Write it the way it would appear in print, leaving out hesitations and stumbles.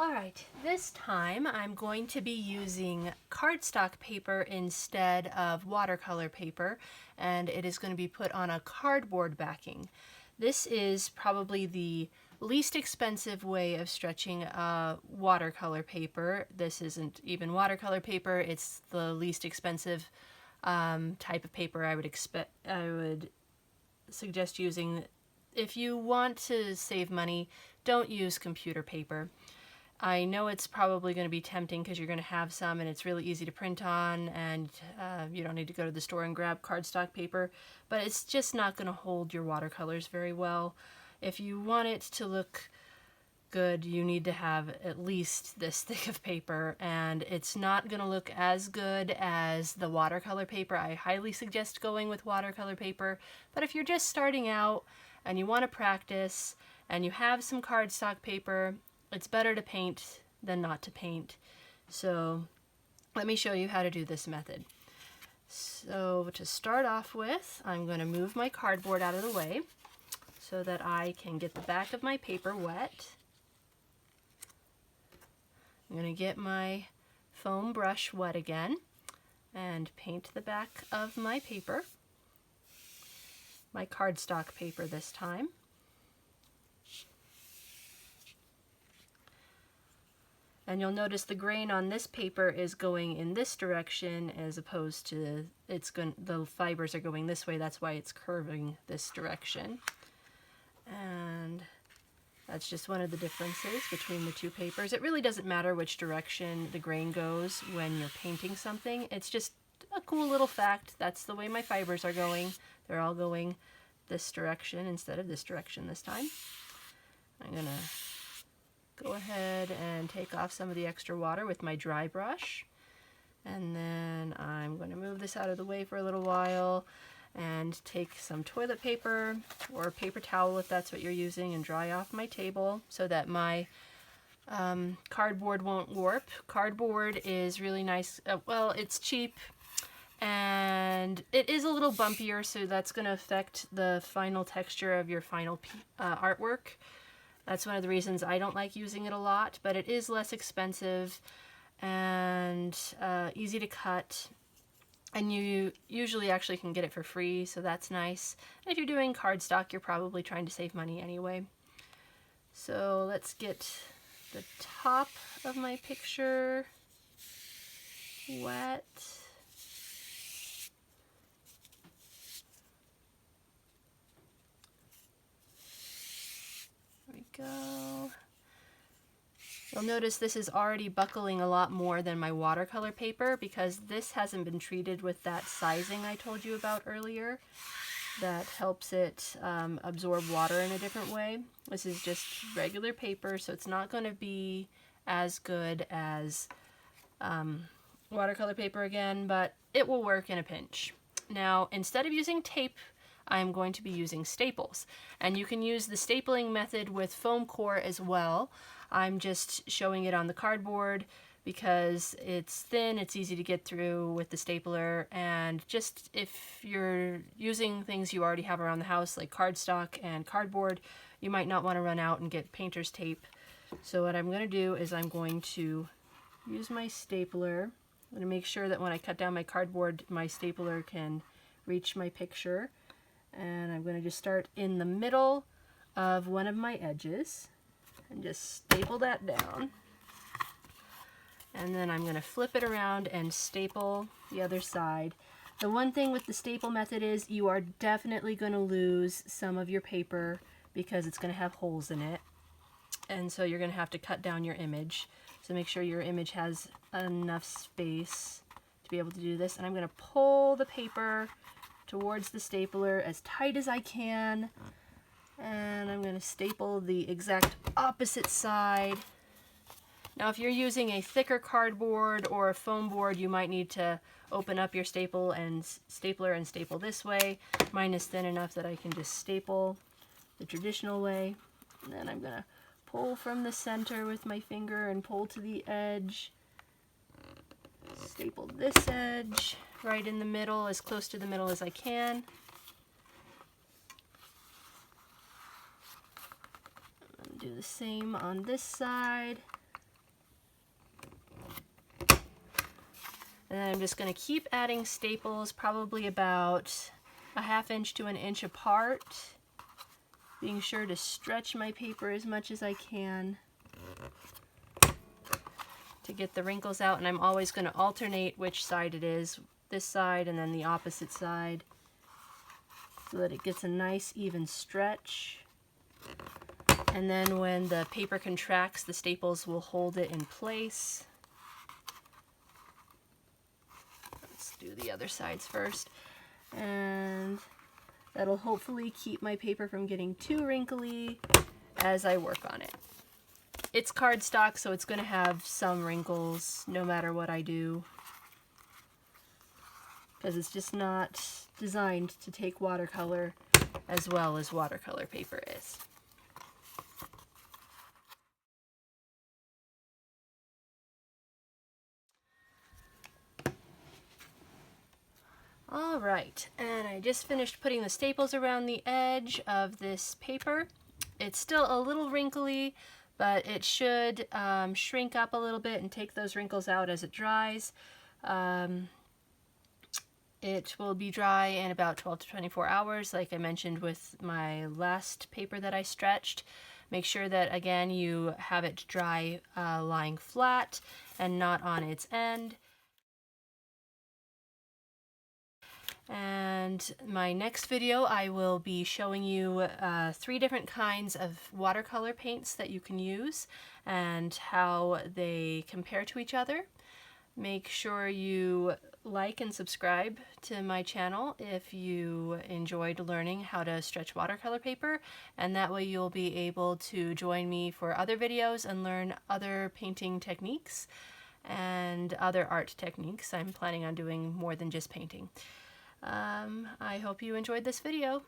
Alright, this time I'm going to be using cardstock paper instead of watercolor paper, and it is going to be put on a cardboard backing. This is probably the least expensive way of stretching watercolor paper. This isn't even watercolor paper, it's the least expensive type of paper I would suggest using. If you want to save money, don't use computer paper. I know it's probably going to be tempting because you're going to have some and it's really easy to print on, and you don't need to go to the store and grab cardstock paper, but it's just not going to hold your watercolors very well. If you want it to look good, you need to have at least this thick of paper, and it's not going to look as good as the watercolor paper. I highly suggest going with watercolor paper, but if you're just starting out and you want to practice and you have some cardstock paper, it's better to paint than not to paint. So let me show you how to do this method. So to start off with, I'm going to move my cardboard out of the way so that I can get the back of my paper wet. I'm going to get my foam brush wet again and paint the back of my paper, my cardstock paper this time. And you'll notice the grain on this paper is going in this direction as opposed to the fibers are going this way. That's why it's curving this direction. And that's just one of the differences between the two papers. It really doesn't matter which direction the grain goes when you're painting something. It's just a cool little fact. That's the way my fibers are going. They're all going this direction instead of this direction this time. I'm going to go ahead and take off some of the extra water with my dry brush, and then I'm going to move this out of the way for a little while and take some toilet paper or paper towel if that's what you're using and dry off my table so that my cardboard won't warp. Cardboard is really nice. Well, it's cheap and it is a little bumpier, so that's going to affect the final texture of your final artwork. That's one of the reasons I don't like using it a lot, but it is less expensive and easy to cut, and you usually actually can get it for free, so that's nice. And if you're doing cardstock, you're probably trying to save money anyway. So let's get the top of my picture wet. Go. You'll notice this is already buckling a lot more than my watercolor paper because this hasn't been treated with that sizing I told you about earlier that helps it absorb water in a different way. This is just regular paper, so it's not going to be as good as watercolor paper again, but it will work in a pinch. Now, instead of using tape, I'm going to be using staples, and you can use the stapling method with foam core as well. I'm just showing it on the cardboard because it's thin, it's easy to get through with the stapler, and just if you're using things you already have around the house like cardstock and cardboard, you might not want to run out and get painter's tape. So what I'm going to do is I'm going to use my stapler. I'm going to make sure that when I cut down my cardboard, my stapler can reach my picture. And I'm going to just start in the middle of one of my edges and just staple that down. And then I'm going to flip it around and staple the other side. The one thing with the staple method is you are definitely going to lose some of your paper because it's going to have holes in it. And so you're going to have to cut down your image. So make sure your image has enough space to be able to do this. And I'm going to pull the paper towards the stapler as tight as I can, and I'm going to staple the exact opposite side. Now if you're using a thicker cardboard or a foam board, you might need to open up your stapler and staple this way. Mine is thin enough that I can just staple the traditional way. And then I'm going to pull from the center with my finger and pull to the edge. Staple this edge right in the middle, as close to the middle as I can. And do the same on this side. And then I'm just going to keep adding staples, probably about a 1/2 inch to 1 inch apart, being sure to stretch my paper as much as I can to get the wrinkles out. And I'm always going to alternate which side it is, this side and then the opposite side, so that it gets a nice even stretch. And then when the paper contracts, the staples will hold it in place. Let's do the other sides first. And that'll hopefully keep my paper from getting too wrinkly as I work on it. It's cardstock, so it's going to have some wrinkles no matter what I do, because it's just not designed to take watercolor as well as watercolor paper is. Alright, and I just finished putting the staples around the edge of this paper. It's still a little wrinkly, but it should shrink up a little bit and take those wrinkles out as it dries. It will be dry in about 12 to 24 hours, like I mentioned with my last paper that I stretched. Make sure that, again, you have it dry lying flat and not on its end. And my next video, I will be showing you 3 different kinds of watercolor paints that you can use and how they compare to each other. Make sure you like and subscribe to my channel if you enjoyed learning how to stretch watercolor paper, and that way you'll be able to join me for other videos and learn other painting techniques and other art techniques. I'm planning on doing more than just painting. I hope you enjoyed this video.